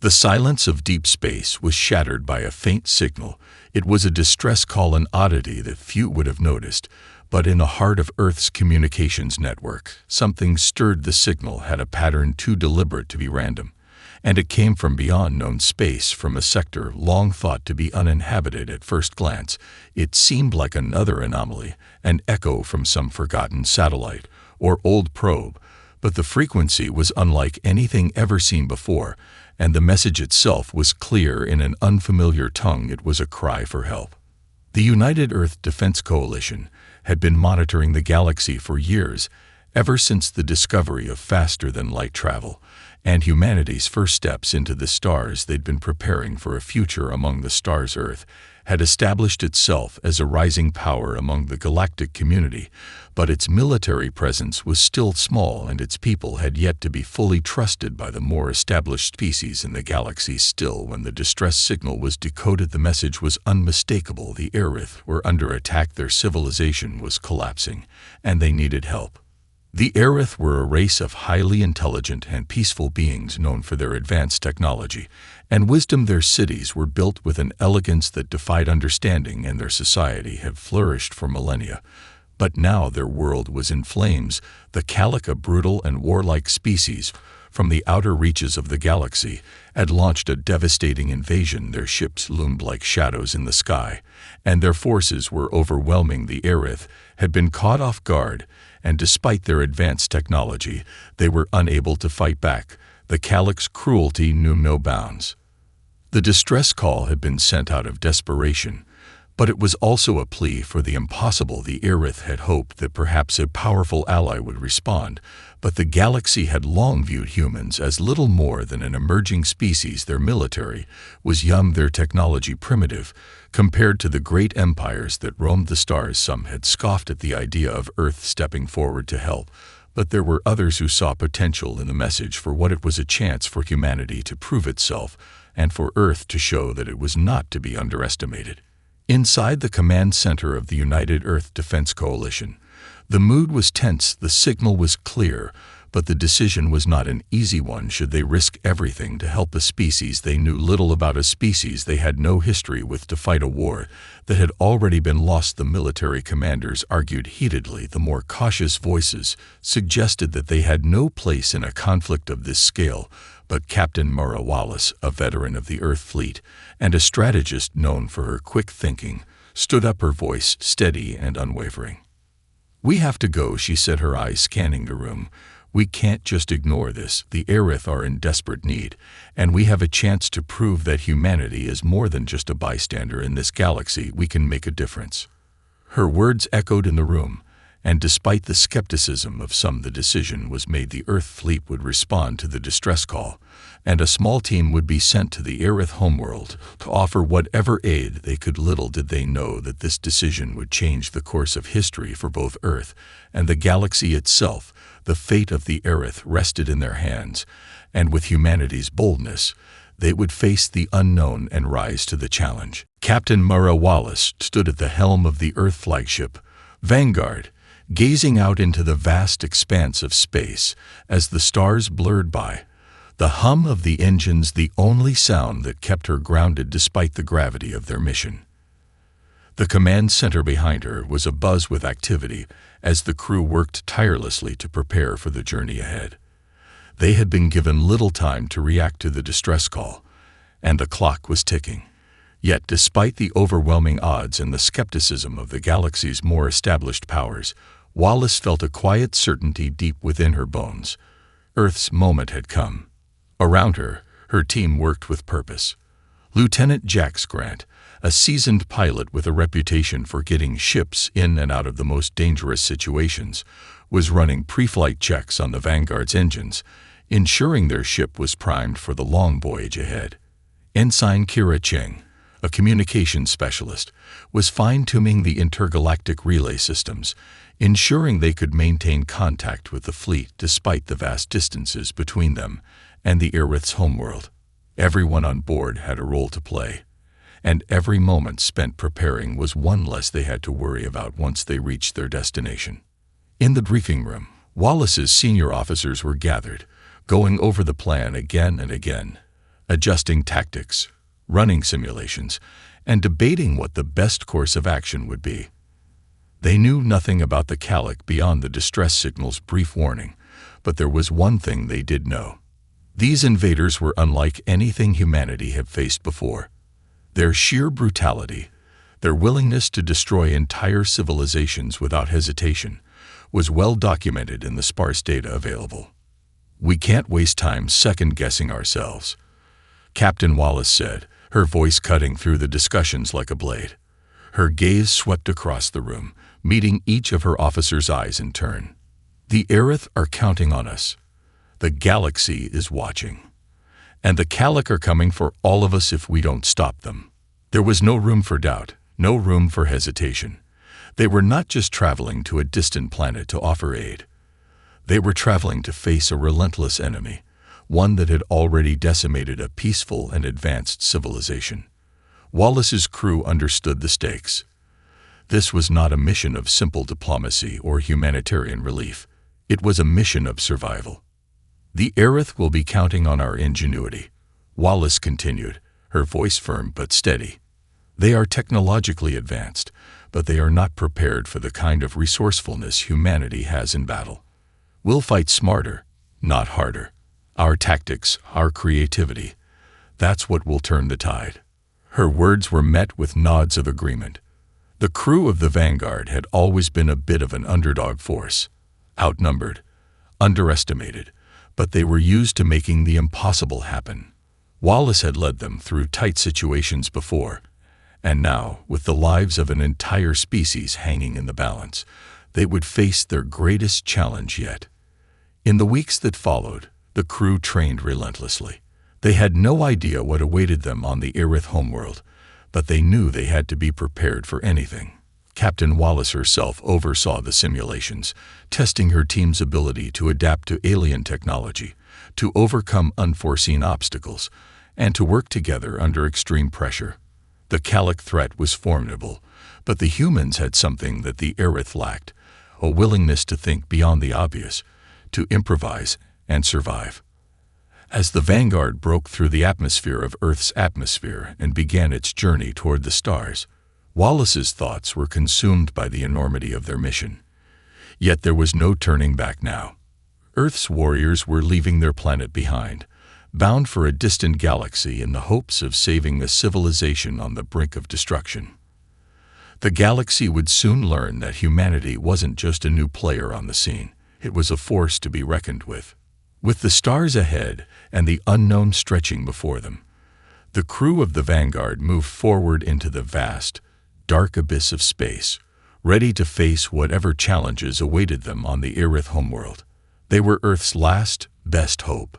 The silence of deep space was shattered by a faint signal. It was a distress call, an oddity that few would have noticed, but in the heart of Earth's communications network, something stirred. The signal had a pattern too deliberate to be random, and it came from beyond known space, from a sector long thought to be uninhabited. At first glance, it seemed like another anomaly, an echo from some forgotten satellite or old probe, but the frequency was unlike anything ever seen before, and the message itself was clear in an unfamiliar tongue. It was a cry for help. The United Earth Defense Coalition had been monitoring the galaxy for years, ever since the discovery of faster-than-light travel and humanity's first steps into the stars. They'd been preparing for a future among the stars. Earth had established itself as a rising power among the galactic community, but its military presence was still small, and its people had yet to be fully trusted by the more established species in the galaxy. Still, when the distress signal was decoded, the message was unmistakable. The Aerith were under attack. Their civilization was collapsing, and they needed help. The Aerith were a race of highly intelligent and peaceful beings known for their advanced technology and wisdom. Their cities were built with an elegance that defied understanding, and their society had flourished for millennia. But now their world was in flames. The Galactic, a brutal and warlike species from the outer reaches of the galaxy, had launched a devastating invasion. Their ships loomed like shadows in the sky, and their forces were overwhelming. The Aerith had been caught off guard, and despite their advanced technology, they were unable to fight back. The Galactic's cruelty knew no bounds. The distress call had been sent out of desperation, but it was also a plea for the impossible. The Aerith had hoped that perhaps a powerful ally would respond, but the galaxy had long viewed humans as little more than an emerging species. Their military was young, their technology primitive, compared to the great empires that roamed the stars. Some had scoffed at the idea of Earth stepping forward to help, but there were others who saw potential in the message. For what it was, a chance for humanity to prove itself, and for Earth to show that it was not to be underestimated. Inside the command center of the United Earth Defense Coalition, the mood was tense. The signal was clear, but the decision was not an easy one. Should they risk everything to help a species they knew little about, a species they had no history with, to fight a war that had already been lost? The military commanders argued heatedly. The more cautious voices suggested that they had no place in a conflict of this scale, but Captain Mara Wallace, a veteran of the Earth Fleet and a strategist known for her quick thinking, stood up, her voice steady and unwavering. "We have to go," she said, her eyes scanning the room. "We can't just ignore this. The Aerith are in desperate need, and we have a chance to prove that humanity is more than just a bystander in this galaxy. We can make a difference." Her words echoed in the room, and despite the skepticism of some, the decision was made. The Earth Fleet would respond to the distress call, and a small team would be sent to the Aerith homeworld to offer whatever aid they could. Little did they know that this decision would change the course of history for both Earth and the galaxy itself. The fate of the Aerith rested in their hands, and with humanity's boldness, they would face the unknown and rise to the challenge. Captain Mara Wallace stood at the helm of the Earth flagship, Vanguard, gazing out into the vast expanse of space as the stars blurred by. The hum of the engines the only sound that kept her grounded despite the gravity of their mission. The command center behind her was abuzz with activity as the crew worked tirelessly to prepare for the journey ahead. They had been given little time to react to the distress call, and the clock was ticking. Yet, despite the overwhelming odds and the skepticism of the galaxy's more established powers, Wallace felt a quiet certainty deep within her bones. Earth's moment had come. Around her, her team worked with purpose. Lieutenant Jax Grant, a seasoned pilot with a reputation for getting ships in and out of the most dangerous situations, was running pre-flight checks on the Vanguard's engines, ensuring their ship was primed for the long voyage ahead. Ensign Kira Cheng, a communications specialist, was fine-tuning the intergalactic relay systems, ensuring they could maintain contact with the fleet despite the vast distances between them and the Aerith's homeworld. Everyone on board had a role to play, and every moment spent preparing was one less they had to worry about once they reached their destination. In the briefing room, Wallace's senior officers were gathered, going over the plan again and again. adjusting tactics, running simulations, and debating what the best course of action would be. They knew nothing about the Galactic beyond the distress signal's brief warning, but there was one thing they did know. These invaders were unlike anything humanity had faced before. Their sheer brutality, their willingness to destroy entire civilizations without hesitation, was well documented in the sparse data available. "We can't waste time second-guessing ourselves," Captain Wallace said, her voice cutting through the discussions like a blade. Her gaze swept across the room, meeting each of her officers' eyes in turn. "The Aerith are counting on us. The galaxy is watching. And the Galactic are coming for all of us if we don't stop them." There was no room for doubt, no room for hesitation. They were not just traveling to a distant planet to offer aid. They were traveling to face a relentless enemy, one that had already decimated a peaceful and advanced civilization. Wallace's crew understood the stakes. This was not a mission of simple diplomacy or humanitarian relief. It was a mission of survival. "The Aerith will be counting on our ingenuity," Wallace continued, her voice firm but steady. "They are technologically advanced, but they are not prepared for the kind of resourcefulness humanity has in battle. We'll fight smarter, not harder. Our tactics, our creativity, that's what will turn the tide." Her words were met with nods of agreement. The crew of the Vanguard had always been a bit of an underdog force, outnumbered, underestimated, but they were used to making the impossible happen. Wallace had led them through tight situations before, and now, with the lives of an entire species hanging in the balance, they would face their greatest challenge yet. In the weeks that followed, the crew trained relentlessly. They had no idea what awaited them on the Aerith homeworld, but they knew they had to be prepared for anything. Captain Wallace herself oversaw the simulations, testing her team's ability to adapt to alien technology, to overcome unforeseen obstacles, and to work together under extreme pressure. The Galactic threat was formidable, but the humans had something that the Aerith lacked, a willingness to think beyond the obvious, to improvise and survive. As the Vanguard broke through the atmosphere of Earth's atmosphere and began its journey toward the stars, Wallace's thoughts were consumed by the enormity of their mission. Yet there was no turning back now. Earth's warriors were leaving their planet behind, bound for a distant galaxy in the hopes of saving a civilization on the brink of destruction. The galaxy would soon learn that humanity wasn't just a new player on the scene, it was a force to be reckoned with. With the stars ahead and the unknown stretching before them, the crew of the Vanguard moved forward into the vast, dark abyss of space, ready to face whatever challenges awaited them on the Aerith homeworld. They were Earth's last, best hope,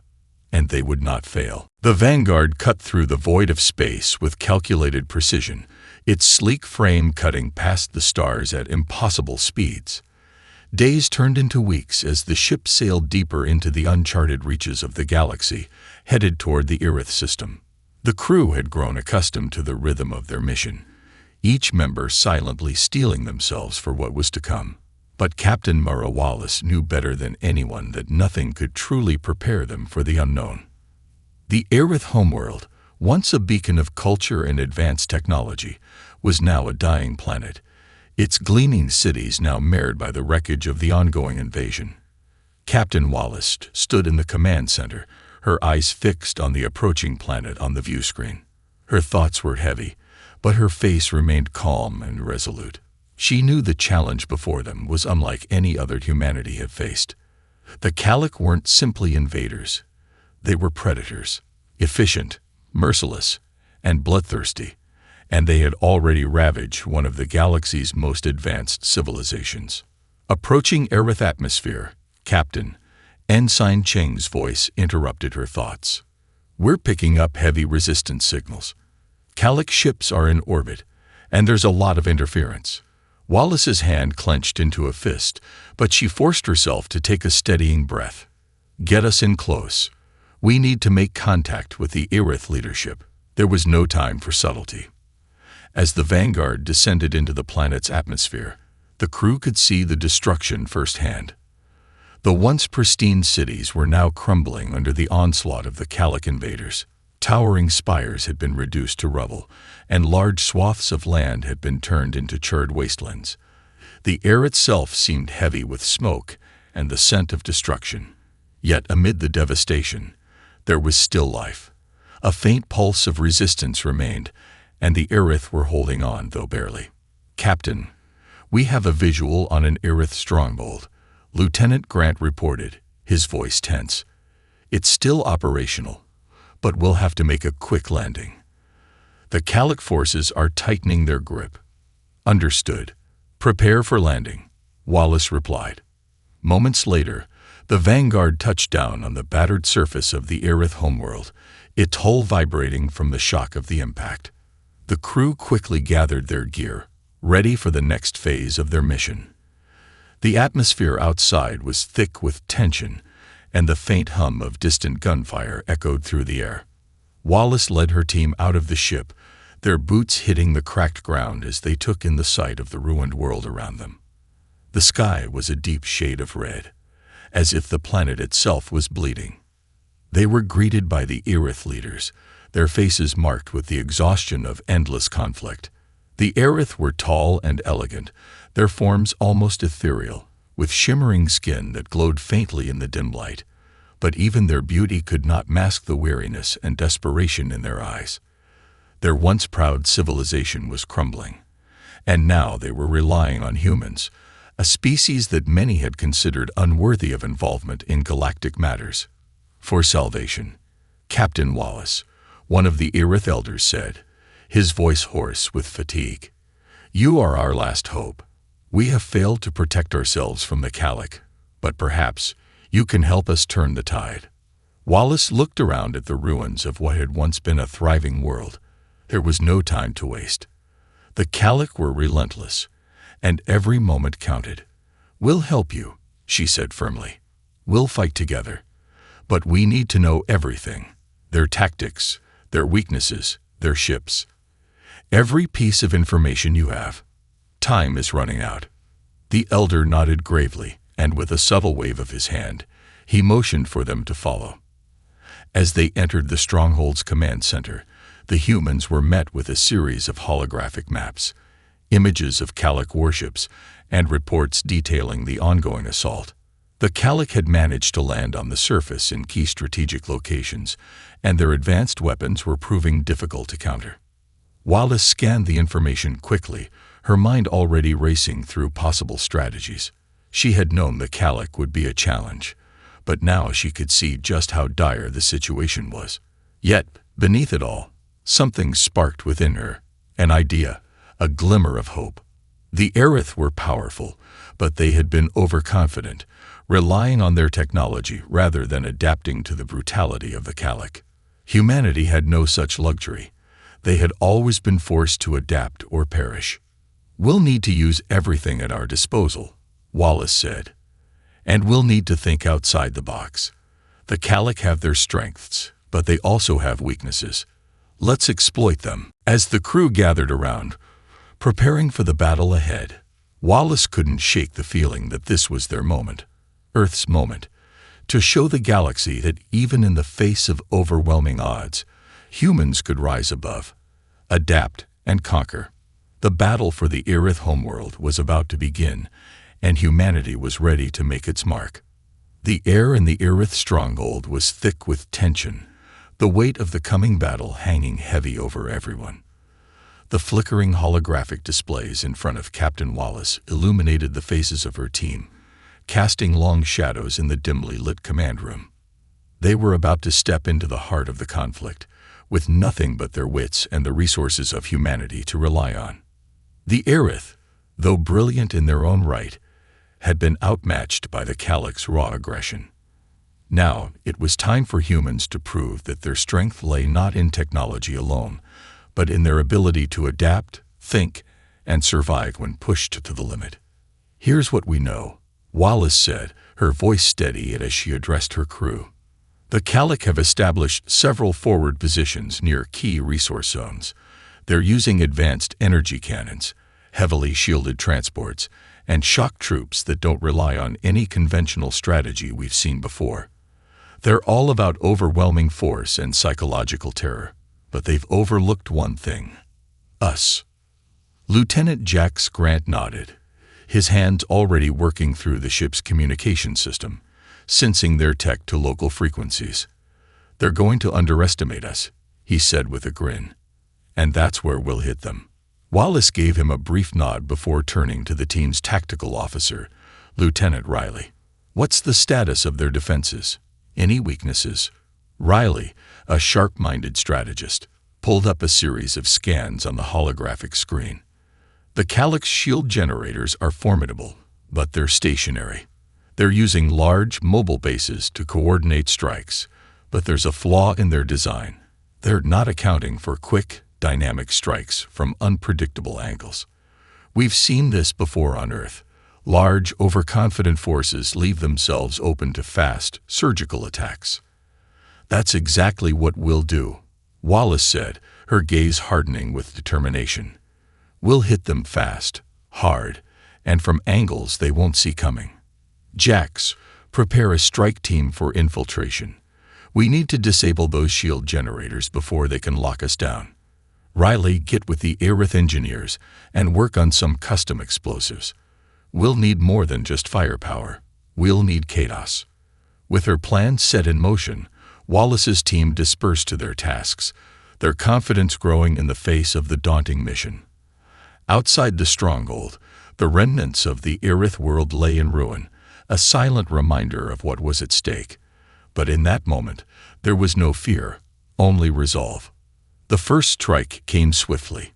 and they would not fail. The Vanguard cut through the void of space with calculated precision, its sleek frame cutting past the stars at impossible speeds. Days turned into weeks as the ship sailed deeper into the uncharted reaches of the galaxy, headed toward the Aerith system. The crew had grown accustomed to the rhythm of their mission, each member silently steeling themselves for what was to come. But Captain Murrah Wallace knew better than anyone that nothing could truly prepare them for the unknown. The Aerith homeworld, once a beacon of culture and advanced technology, was now a dying planet, its gleaming cities now marred by the wreckage of the ongoing invasion. Captain Wallace stood in the command center, her eyes fixed on the approaching planet on the view screen. Her thoughts were heavy, but her face remained calm and resolute. She knew the challenge before them was unlike any other humanity had faced. The Galactic weren't simply invaders. They were predators, efficient, merciless, and bloodthirsty, and they had already ravaged one of the galaxy's most advanced civilizations. Approaching Aerith atmosphere, Captain Ensign Cheng's voice interrupted her thoughts. "We're picking up heavy resistance signals. Galactic ships are in orbit, and there's a lot of interference." Wallace's hand clenched into a fist, but she forced herself to take a steadying breath. "Get us in close. We need to make contact with the Aerith leadership." There was no time for subtlety. As the Vanguard descended into the planet's atmosphere, the crew could see the destruction firsthand. The once pristine cities were now crumbling under the onslaught of the Galactic invaders. Towering spires had been reduced to rubble, and large swaths of land had been turned into charred wastelands. The air itself seemed heavy with smoke and the scent of destruction. Yet amid the devastation, there was still life. A faint pulse of resistance remained, and the Aerith were holding on, though barely. "Captain, we have a visual on an Aerith stronghold," Lieutenant Grant reported, his voice tense. "It's still operational, but we'll have to make a quick landing. The Galactic forces are tightening their grip." "Understood. Prepare for landing," Wallace replied. Moments later, the Vanguard touched down on the battered surface of the Aerith homeworld, its hull vibrating from the shock of the impact. The crew quickly gathered their gear, ready for the next phase of their mission. The atmosphere outside was thick with tension, and the faint hum of distant gunfire echoed through the air. Wallace led her team out of the ship, their boots hitting the cracked ground as they took in the sight of the ruined world around them. The sky was a deep shade of red, as if the planet itself was bleeding. They were greeted by the Aerith leaders, their faces marked with the exhaustion of endless conflict. The Aerith were tall and elegant, their forms almost ethereal, with shimmering skin that glowed faintly in the dim light. But even their beauty could not mask the weariness and desperation in their eyes. Their once proud civilization was crumbling, and now they were relying on humans, a species that many had considered unworthy of involvement in galactic matters. "For salvation, Captain Wallace," one of the Aerith elders said, his voice hoarse with fatigue. "You are our last hope. We have failed to protect ourselves from the Galactic, but perhaps you can help us turn the tide." Wallace looked around at the ruins of what had once been a thriving world. There was no time to waste. The Galactic were relentless, and every moment counted. "We'll help you," she said firmly. "We'll fight together. But we need to know everything: their tactics, their weaknesses, their ships. Every piece of information you have. Time is running out." The elder nodded gravely, and with a subtle wave of his hand, he motioned for them to follow. As they entered the stronghold's command center, the humans were met with a series of holographic maps, images of Galactic warships, and reports detailing the ongoing assault. The Galactic had managed to land on the surface in key strategic locations, and their advanced weapons were proving difficult to counter. Wallace scanned the information quickly, her mind already racing through possible strategies. She had known the Galactic would be a challenge, but now she could see just how dire the situation was. Yet, beneath it all, something sparked within her, an idea, a glimmer of hope. The Aerith were powerful, but they had been overconfident, relying on their technology rather than adapting to the brutality of the Galactic. Humanity had no such luxury. They had always been forced to adapt or perish. "We'll need to use everything at our disposal," Wallace said. "And we'll need to think outside the box. The Galactic have their strengths, but they also have weaknesses. Let's exploit them." As the crew gathered around, preparing for the battle ahead, Wallace couldn't shake the feeling that this was their moment, Earth's moment, to show the galaxy that even in the face of overwhelming odds, humans could rise above, adapt, and conquer. The battle for the Aerith homeworld was about to begin, and humanity was ready to make its mark. The air in the Aerith stronghold was thick with tension, the weight of the coming battle hanging heavy over everyone. The flickering holographic displays in front of Captain Wallace illuminated the faces of her team, casting long shadows in the dimly lit command room. They were about to step into the heart of the conflict, with nothing but their wits and the resources of humanity to rely on. The Aerith, though brilliant in their own right, had been outmatched by the Galactic's raw aggression. Now it was time for humans to prove that their strength lay not in technology alone, but in their ability to adapt, think, and survive when pushed to the limit. "Here's what we know," Wallace said, her voice steady as she addressed her crew. "The Galactic have established several forward positions near key resource zones. They're using advanced energy cannons, heavily shielded transports, and shock troops that don't rely on any conventional strategy we've seen before. They're all about overwhelming force and psychological terror, but they've overlooked one thing: us. Lieutenant Jax Grant nodded, his hands already working through the ship's communication system, sensing their tech to local frequencies. "They're going to underestimate us," he said with a grin. "And that's where we'll hit them." Wallace gave him a brief nod before turning to the team's tactical officer, Lieutenant Riley. "What's the status of their defenses? Any weaknesses?" Riley, a sharp-minded strategist, pulled up a series of scans on the holographic screen. "The Calyx shield generators are formidable, but they're stationary. They're using large, mobile bases to coordinate strikes, but there's a flaw in their design. They're not accounting for quick, dynamic strikes from unpredictable angles. We've seen this before on Earth. Large, overconfident forces leave themselves open to fast, surgical attacks." "That's exactly what we'll do," Wallace said, her gaze hardening with determination. "We'll hit them fast, hard, and from angles they won't see coming. Jax, prepare a strike team for infiltration. We need to disable those shield generators before they can lock us down. Riley, get with the Aerith engineers and work on some custom explosives. We'll need more than just firepower. We'll need chaos." With her plan set in motion, Wallace's team dispersed to their tasks, their confidence growing in the face of the daunting mission. Outside the stronghold, the remnants of the Aerith world lay in ruin, a silent reminder of what was at stake. But in that moment, there was no fear, only resolve. The first strike came swiftly.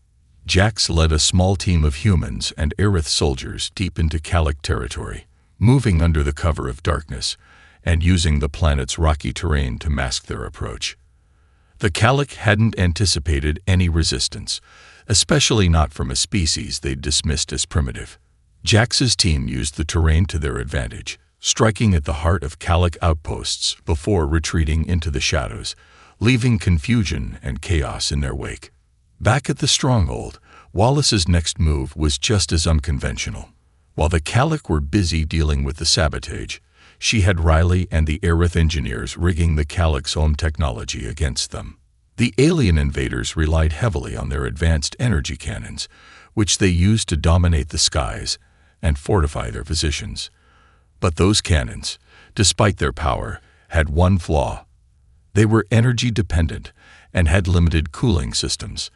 Jax led a small team of humans and Aerith soldiers deep into Galactic territory, moving under the cover of darkness and using the planet's rocky terrain to mask their approach. The Galactic hadn't anticipated any resistance, especially not from a species they'd dismissed as primitive. Jax's team used the terrain to their advantage, striking at the heart of Galactic outposts before retreating into the shadows, leaving confusion and chaos in their wake. Back at the stronghold, Wallace's next move was just as unconventional. While the Galactic were busy dealing with the sabotage, she had Riley and the Aerith engineers rigging the Galactic's own technology against them. The alien invaders relied heavily on their advanced energy cannons, which they used to dominate the skies and fortify their positions. But those cannons, despite their power, had one flaw. They were energy dependent and had limited cooling systems.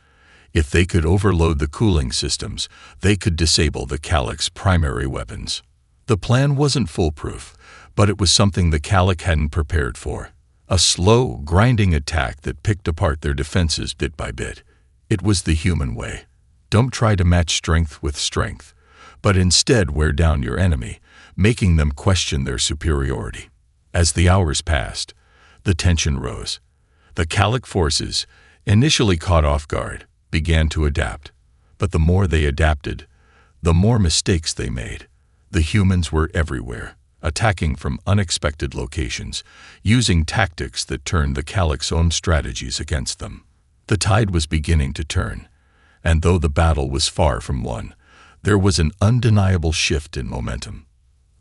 If they could overload the cooling systems, they could disable the Galactic's primary weapons. The plan wasn't foolproof, but it was something the Galactic hadn't prepared for. A slow, grinding attack that picked apart their defenses bit by bit. It was the human way. Don't try to match strength with strength, but instead wear down your enemy, making them question their superiority. As the hours passed, the tension rose. The Galactic forces, initially caught off guard, began to adapt. But the more they adapted, the more mistakes they made. The humans were everywhere, attacking from unexpected locations, using tactics that turned the Galactic's own strategies against them. The tide was beginning to turn, and though the battle was far from won, there was an undeniable shift in momentum.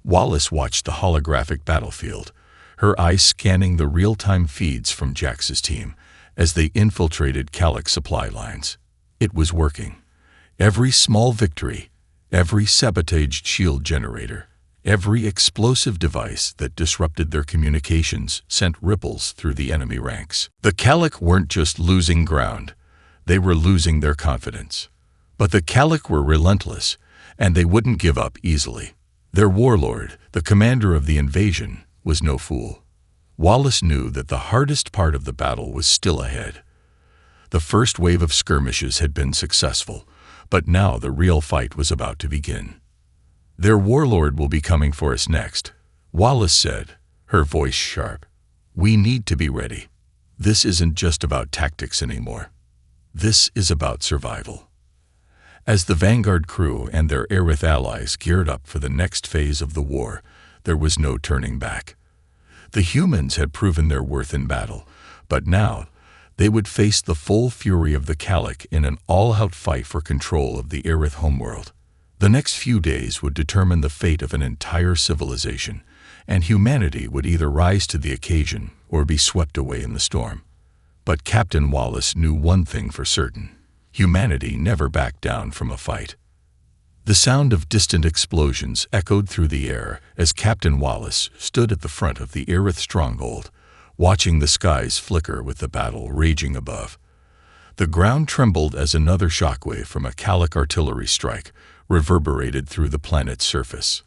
Wallace watched the holographic battlefield, her eyes scanning the real-time feeds from Jax's team as they infiltrated Galactic supply lines. It was working. Every small victory, every sabotaged shield generator, every explosive device that disrupted their communications sent ripples through the enemy ranks. The Galactic weren't just losing ground, they were losing their confidence. But the Galactic were relentless, and they wouldn't give up easily. Their warlord, the commander of the invasion, was no fool. Wallace knew that the hardest part of the battle was still ahead. The first wave of skirmishes had been successful, but now the real fight was about to begin. "Their warlord will be coming for us next," Wallace said, her voice sharp. "We need to be ready. This isn't just about tactics anymore. This is about survival." As the Vanguard crew and their Aerith allies geared up for the next phase of the war, there was no turning back. The humans had proven their worth in battle, but now they would face the full fury of the Galactic in an all-out fight for control of the Aerith homeworld. The next few days would determine the fate of an entire civilization, and humanity would either rise to the occasion or be swept away in the storm. But Captain Wallace knew one thing for certain: humanity never backed down from a fight. The sound of distant explosions echoed through the air as Captain Wallace stood at the front of the Aerith stronghold, watching the skies flicker with the battle raging above. The ground trembled as another shockwave from a Calic artillery strike reverberated through the planet's surface.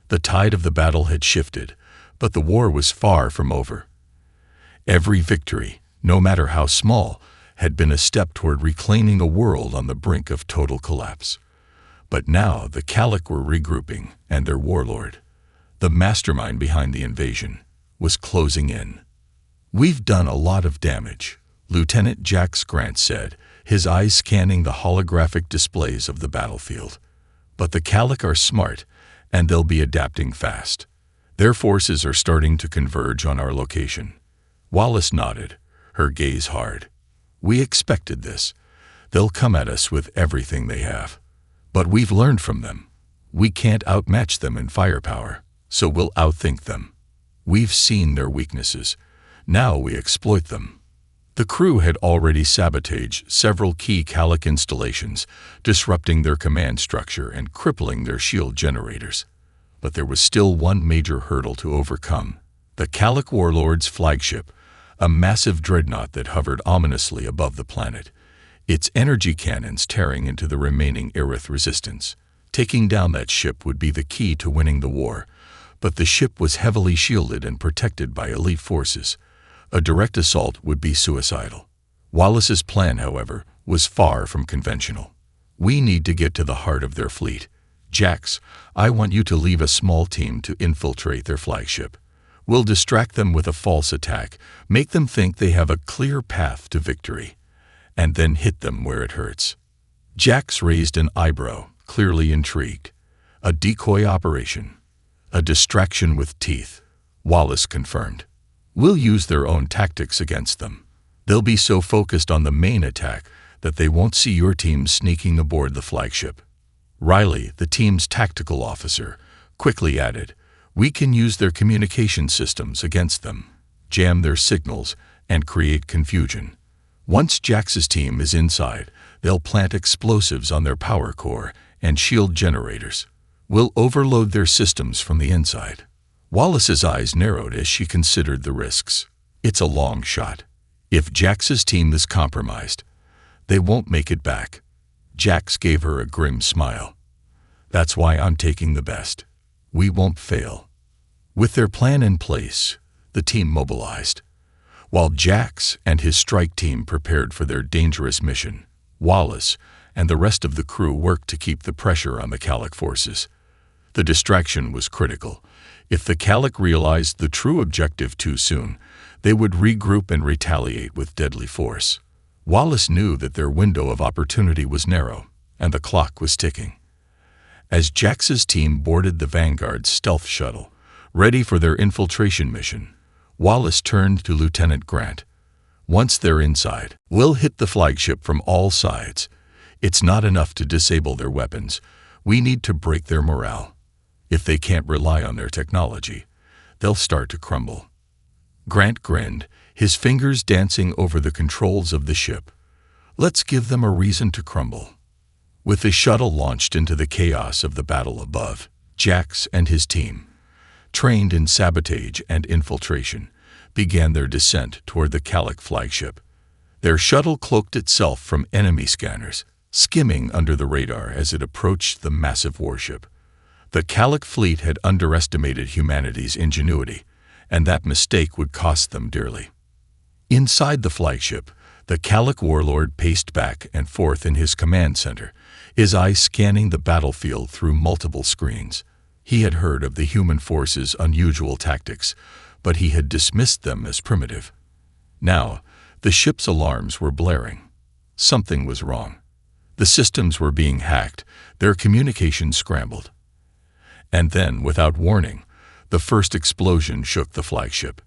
The tide of the battle had shifted, but the war was far from over. Every victory, no matter how small, had been a step toward reclaiming a world on the brink of total collapse. But now the Calic were regrouping, and their warlord, the mastermind behind the invasion, was closing in. "We've done a lot of damage," Lieutenant Jax Grant said, his eyes scanning the holographic displays of the battlefield. "But the Calic are smart, and they'll be adapting fast. Their forces are starting to converge on our location." Wallace nodded, her gaze hard. "We expected this. They'll come at us with everything they have. But we've learned from them. We can't outmatch them in firepower, so we'll outthink them. We've seen their weaknesses. Now we exploit them." The crew had already sabotaged several key Calic installations, disrupting their command structure and crippling their shield generators. But there was still one major hurdle to overcome: the Calic warlord's flagship, a massive dreadnought that hovered ominously above the planet, its energy cannons tearing into the remaining Aerith resistance. Taking down that ship would be the key to winning the war, but the ship was heavily shielded and protected by elite forces. A direct assault would be suicidal. Wallace's plan, however, was far from conventional. "We need to get to the heart of their fleet. Jax, I want you to leave a small team to infiltrate their flagship. We'll distract them with a false attack, make them think they have a clear path to victory, and then hit them where it hurts." Jax raised an eyebrow, clearly intrigued. "A decoy operation. A distraction with teeth," Wallace confirmed. "We'll use their own tactics against them. They'll be so focused on the main attack that they won't see your team sneaking aboard the flagship." Riley, the team's tactical officer, quickly added, "We can use their communication systems against them, jam their signals, and create confusion. Once Jax's team is inside, they'll plant explosives on their power core and shield generators. We'll overload their systems from the inside." Wallace's eyes narrowed as she considered the risks. It's a long shot. If Jax's team is compromised, they won't make it back. Jax gave her a grim smile. "That's why I'm taking the best. We won't fail." With their plan in place, the team mobilized. While Jax and his strike team prepared for their dangerous mission, Wallace and the rest of the crew worked to keep the pressure on the Calic forces. The distraction was critical. If the Calic realized the true objective too soon, they would regroup and retaliate with deadly force. Wallace knew that their window of opportunity was narrow, and the clock was ticking. As Jax's team boarded the Vanguard's stealth shuttle, ready for their infiltration mission, Wallace turned to Lieutenant Grant. "Once they're inside, we'll hit the flagship from all sides. It's not enough to disable their weapons. We need to break their morale. If they can't rely on their technology, they'll start to crumble." Grant grinned, his fingers dancing over the controls of the ship. "Let's give them a reason to crumble." With the shuttle launched into the chaos of the battle above, Jax and his team, trained in sabotage and infiltration, began their descent toward the Calic flagship. Their shuttle cloaked itself from enemy scanners, skimming under the radar as it approached the massive warship. The Calic fleet had underestimated humanity's ingenuity, and that mistake would cost them dearly. Inside the flagship, the Calic warlord paced back and forth in his command center, his eyes scanning the battlefield through multiple screens. He had heard of the human force's unusual tactics, but he had dismissed them as primitive. Now, the ship's alarms were blaring. Something was wrong. The systems were being hacked, their communications scrambled. And then, without warning, the first explosion shook the flagship.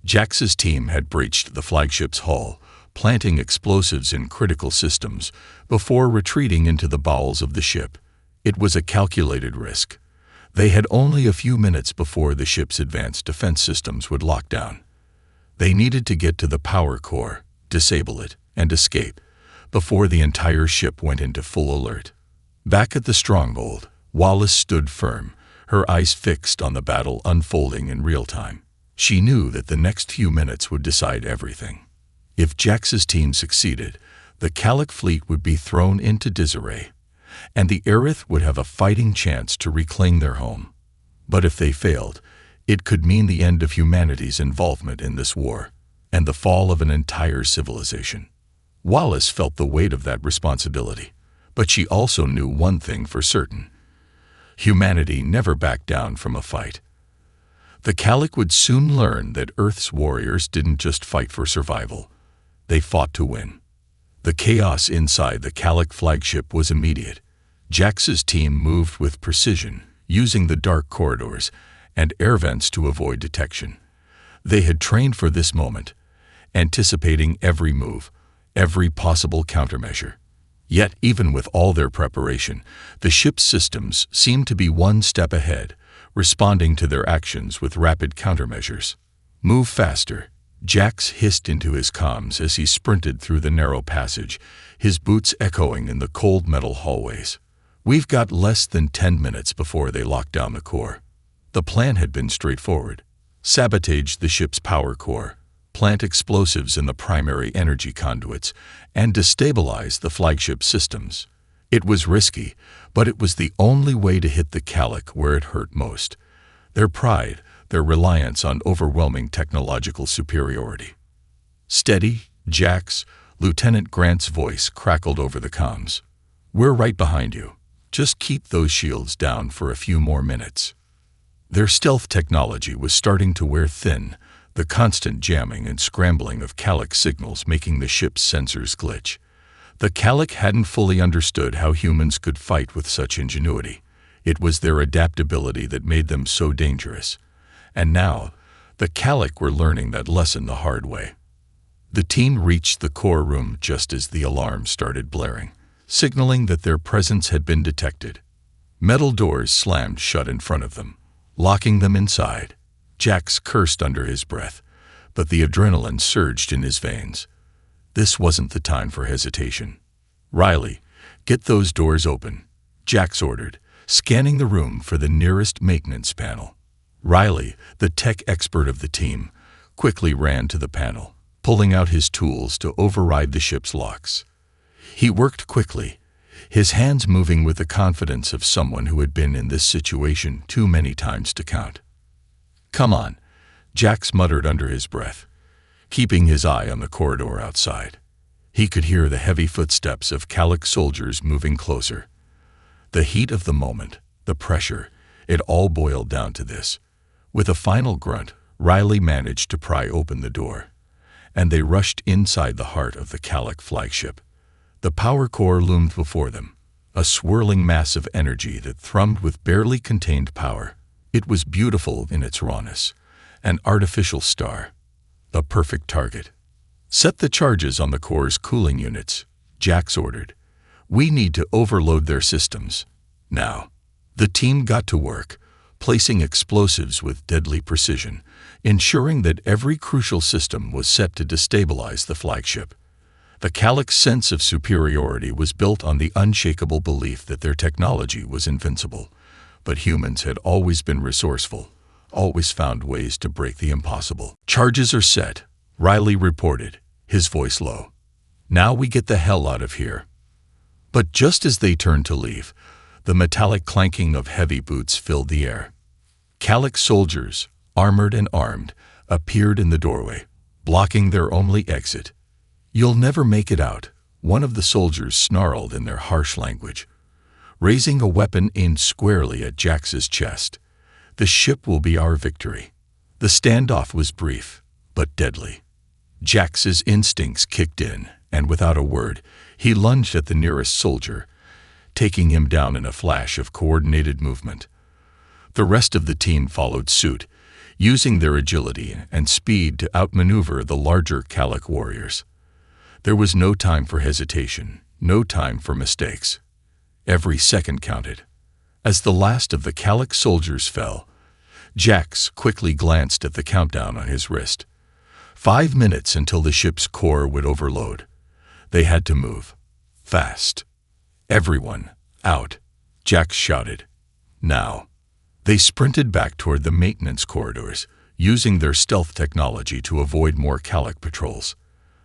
Jax's team had breached the flagship's hull, planting explosives in critical systems before retreating into the bowels of the ship. It was a calculated risk. They had only a few minutes before the ship's advanced defense systems would lock down. They needed to get to the power core, disable it, and escape before the entire ship went into full alert. Back at the stronghold, Wallace stood firm, her eyes fixed on the battle unfolding in real time. She knew that the next few minutes would decide everything. If Jax's team succeeded, the Galactic fleet would be thrown into disarray, and the Aerith would have a fighting chance to reclaim their home. But if they failed, it could mean the end of humanity's involvement in this war, and the fall of an entire civilization. Wallace felt the weight of that responsibility, but she also knew one thing for certain. Humanity never backed down from a fight. The Galactic would soon learn that Earth's warriors didn't just fight for survival. They fought to win. The chaos inside the Galactic flagship was immediate. Jax's team moved with precision, using the dark corridors and air vents to avoid detection. They had trained for this moment, anticipating every move, every possible countermeasure. Yet, even with all their preparation, the ship's systems seemed to be one step ahead, responding to their actions with rapid countermeasures. "Move faster," Jax hissed into his comms as he sprinted through the narrow passage, his boots echoing in the cold metal hallways. "We've got less than 10 minutes before they lock down the core." The plan had been straightforward. Sabotage the ship's power core, plant explosives in the primary energy conduits, and destabilize the flagship systems. It was risky, but it was the only way to hit the Galactic where it hurt most. Their pride, their reliance on overwhelming technological superiority. "Steady, Jax," Lieutenant Grant's voice crackled over the comms. "We're right behind you. Just keep those shields down for a few more minutes." Their stealth technology was starting to wear thin, the constant jamming and scrambling of Galactic signals making the ship's sensors glitch. The Galactic hadn't fully understood how humans could fight with such ingenuity. It was their adaptability that made them so dangerous. And now, the Galactic were learning that lesson the hard way. The team reached the core room just as the alarm started blaring, signaling that their presence had been detected. Metal doors slammed shut in front of them, locking them inside. Jax cursed under his breath, but the adrenaline surged in his veins. This wasn't the time for hesitation. "Riley, get those doors open," Jax ordered, scanning the room for the nearest maintenance panel. Riley, the tech expert of the team, quickly ran to the panel, pulling out his tools to override the ship's locks. He worked quickly, his hands moving with the confidence of someone who had been in this situation too many times to count. "Come on," Jax muttered under his breath, keeping his eye on the corridor outside. He could hear the heavy footsteps of Galactic soldiers moving closer. The heat of the moment, the pressure, it all boiled down to this. With a final grunt, Riley managed to pry open the door, and they rushed inside the heart of the Galactic flagship. The power core loomed before them, a swirling mass of energy that thrummed with barely contained power. It was beautiful in its rawness, an artificial star, a perfect target. "Set the charges on the core's cooling units," Jax ordered. "We need to overload their systems. Now." The team got to work, placing explosives with deadly precision, ensuring that every crucial system was set to destabilize the flagship. The Galactic's sense of superiority was built on the unshakable belief that their technology was invincible, but humans had always been resourceful, always found ways to break the impossible. "Charges are set," Riley reported, his voice low. "Now we get the hell out of here." But just as they turned to leave, the metallic clanking of heavy boots filled the air. Galactic soldiers, armored and armed, appeared in the doorway, blocking their only exit. "You'll never make it out," one of the soldiers snarled in their harsh language, raising a weapon aimed squarely at Jax's chest. "The ship will be our victory." The standoff was brief, but deadly. Jax's instincts kicked in, and without a word, he lunged at the nearest soldier, taking him down in a flash of coordinated movement. The rest of the team followed suit, using their agility and speed to outmaneuver the larger Galactic warriors. There was no time for hesitation, no time for mistakes. Every second counted. As the last of the Galactic soldiers fell, Jax quickly glanced at the countdown on his wrist. 5 minutes until the ship's core would overload. They had to move. Fast. Everyone, out, Jax shouted. Now. They sprinted back toward the maintenance corridors, using their stealth technology to avoid more Calic patrols.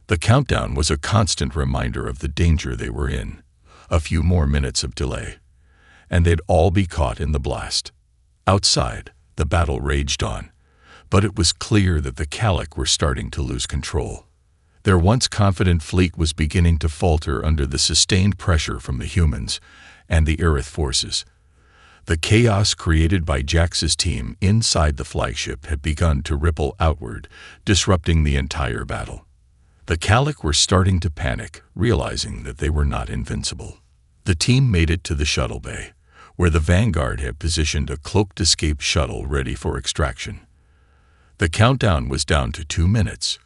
The countdown was a constant reminder of the danger they were in. A few more minutes of delay, and they'd all be caught in the blast. Outside, the battle raged on, but it was clear that the Calic were starting to lose control. Their once confident fleet was beginning to falter under the sustained pressure from the humans and the Aerith forces. The chaos created by Jax's team inside the flagship had begun to ripple outward, disrupting the entire battle. The Calic were starting to panic, realizing that they were not invincible. The team made it to the shuttle bay, where the Vanguard had positioned a cloaked escape shuttle ready for extraction. The countdown was down to 2 minutes.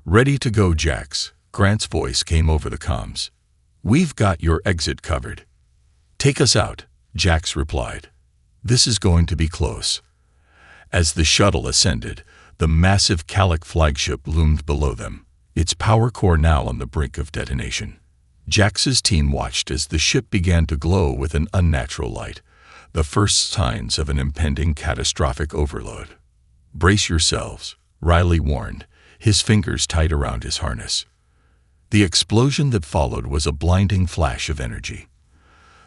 "Ready to go, Jax," Grant's voice came over the comms. "We've got your exit covered." "Take us out," Jax replied. "This is going to be close." As the shuttle ascended, the massive Calic flagship loomed below them, its power core now on the brink of detonation. Jax's team watched as the ship began to glow with an unnatural light, the first signs of an impending catastrophic overload. "Brace yourselves," Riley warned, his fingers tight around his harness. The explosion that followed was a blinding flash of energy.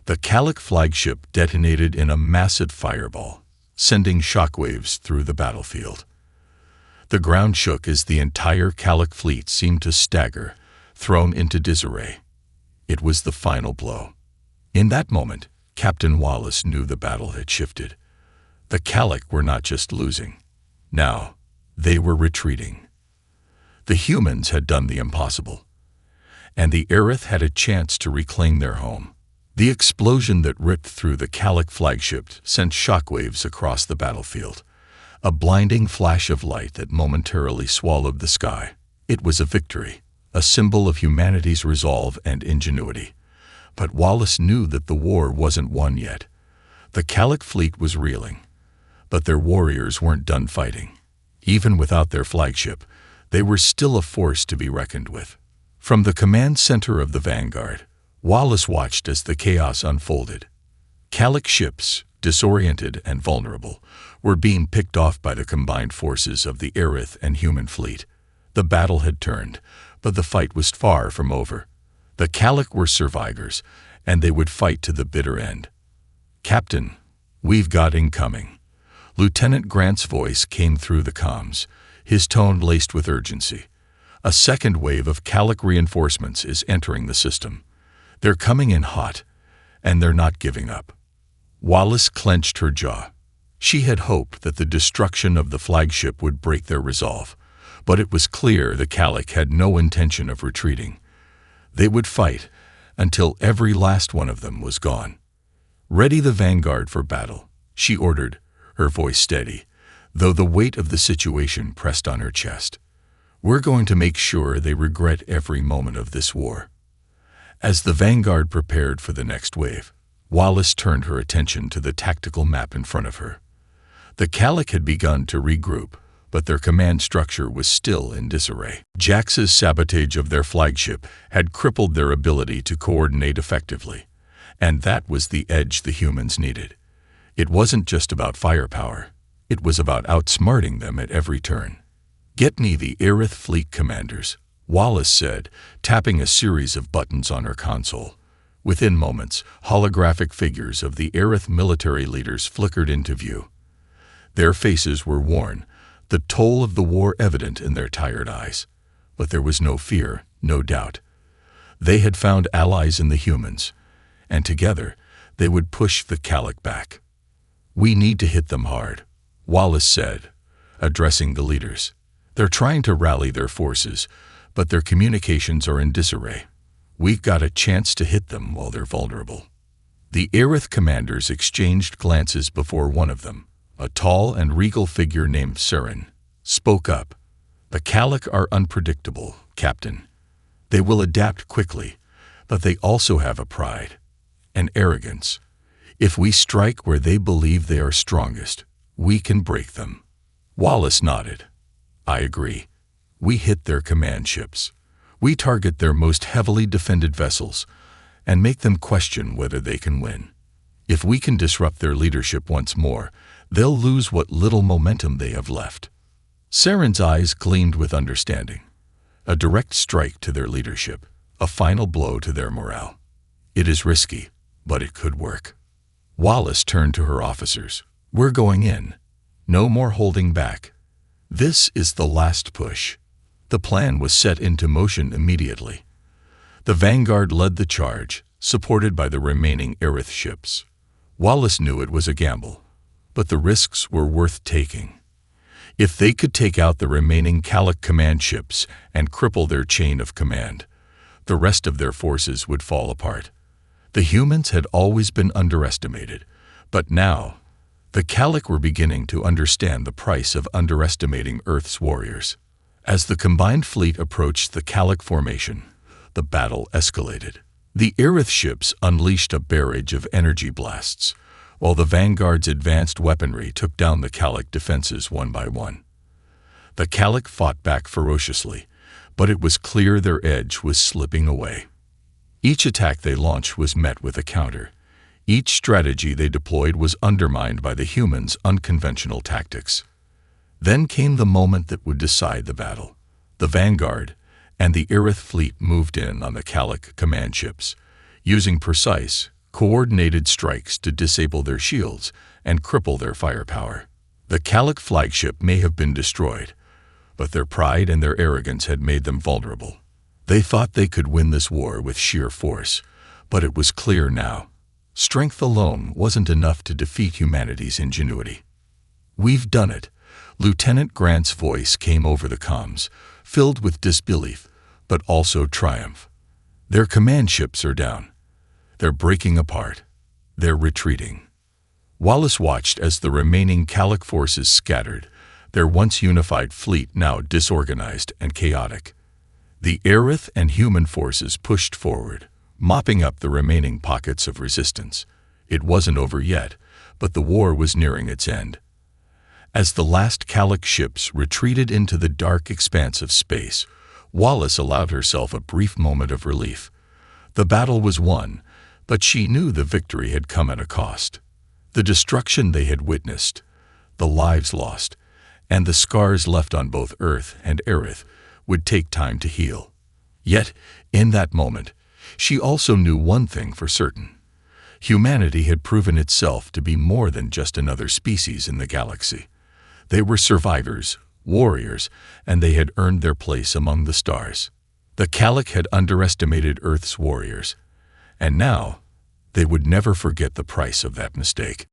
The Calic flagship detonated in a massive fireball, sending shockwaves through the battlefield. The ground shook as the entire Calic fleet seemed to stagger, thrown into disarray. It was the final blow. In that moment, Captain Wallace knew the battle had shifted. The Calic were not just losing. Now, they were retreating. The humans had done the impossible, and the Aerith had a chance to reclaim their home. The explosion that ripped through the Calic flagship sent shockwaves across the battlefield, a blinding flash of light that momentarily swallowed the sky. It was a victory, a symbol of humanity's resolve and ingenuity. But Wallace knew that the war wasn't won yet. The Calic fleet was reeling, but their warriors weren't done fighting. Even without their flagship, they were still a force to be reckoned with. From the command center of the Vanguard, Wallace watched as the chaos unfolded. Calic ships, disoriented and vulnerable, were being picked off by the combined forces of the Aerith and human fleet. The battle had turned, but the fight was far from over. The Calic were survivors, and they would fight to the bitter end. "Captain, we've got incoming." Lieutenant Grant's voice came through the comms, his tone laced with urgency. "A second wave of Calic reinforcements is entering the system. They're coming in hot, and they're not giving up." Wallace clenched her jaw. She had hoped that the destruction of the flagship would break their resolve, but it was clear the Calic had no intention of retreating. They would fight until every last one of them was gone. "Ready the Vanguard for battle," she ordered, her voice steady, though the weight of the situation pressed on her chest. "We're going to make sure they regret every moment of this war." As the Vanguard prepared for the next wave, Wallace turned her attention to the tactical map in front of her. The Calic had begun to regroup, but their command structure was still in disarray. Jax's sabotage of their flagship had crippled their ability to coordinate effectively, and that was the edge the humans needed. It wasn't just about firepower. It was about outsmarting them at every turn. "Get me the Aerith fleet commanders," Wallace said, tapping a series of buttons on her console. Within moments, holographic figures of the Aerith military leaders flickered into view. Their faces were worn, the toll of the war evident in their tired eyes. But there was no fear, no doubt. They had found allies in the humans, and together they would push the Calic back. "We need to hit them hard," Wallace said, addressing the leaders. "They're trying to rally their forces, but their communications are in disarray. We've got a chance to hit them while they're vulnerable." The Aerith commanders exchanged glances before one of them, a tall and regal figure named Seren, spoke up. "The Calic are unpredictable, Captain. They will adapt quickly, but they also have a pride, an arrogance. If we strike where they believe they are strongest, we can break them." Wallace nodded. "I agree. We hit their command ships. We target their most heavily defended vessels and make them question whether they can win. If we can disrupt their leadership once more, they'll lose what little momentum they have left." Saren's eyes gleamed with understanding. A direct strike to their leadership, a final blow to their morale. It is risky, but it could work. Wallace turned to her officers. "We're going in. No more holding back. This is the last push." The plan was set into motion immediately. The Vanguard led the charge, supported by the remaining Aerith ships. Wallace knew it was a gamble, but the risks were worth taking. If they could take out the remaining Galactic command ships and cripple their chain of command, the rest of their forces would fall apart. The humans had always been underestimated, but now, the Galactic were beginning to understand the price of underestimating Earth's warriors. As the combined fleet approached the Galactic formation, the battle escalated. The Aerith ships unleashed a barrage of energy blasts, while the Vanguard's advanced weaponry took down the Galactic defenses one by one. The Galactic fought back ferociously, but it was clear their edge was slipping away. Each attack they launched was met with a counter. Each strategy they deployed was undermined by the humans' unconventional tactics. Then came the moment that would decide the battle. The Vanguard and the Aerith fleet moved in on the Galactic command ships, using precise, coordinated strikes to disable their shields and cripple their firepower. The Galactic flagship may have been destroyed, but their pride and their arrogance had made them vulnerable. They thought they could win this war with sheer force, but it was clear now. Strength alone wasn't enough to defeat humanity's ingenuity. "We've done it." Lieutenant Grant's voice came over the comms, filled with disbelief, but also triumph. "Their command ships are down. They're breaking apart. They're retreating." Wallace watched as the remaining Galactic forces scattered, their once unified fleet now disorganized and chaotic. The Aerith and human forces pushed forward, mopping up the remaining pockets of resistance. It wasn't over yet, but the war was nearing its end. As the last Galactic ships retreated into the dark expanse of space, Wallace allowed herself a brief moment of relief. The battle was won, but she knew the victory had come at a cost. The destruction they had witnessed, the lives lost, and the scars left on both Earth and Aerith would take time to heal. Yet, in that moment, she also knew one thing for certain. Humanity had proven itself to be more than just another species in the galaxy. They were survivors, warriors, and they had earned their place among the stars. The Galactic had underestimated Earth's warriors, and now they would never forget the price of that mistake.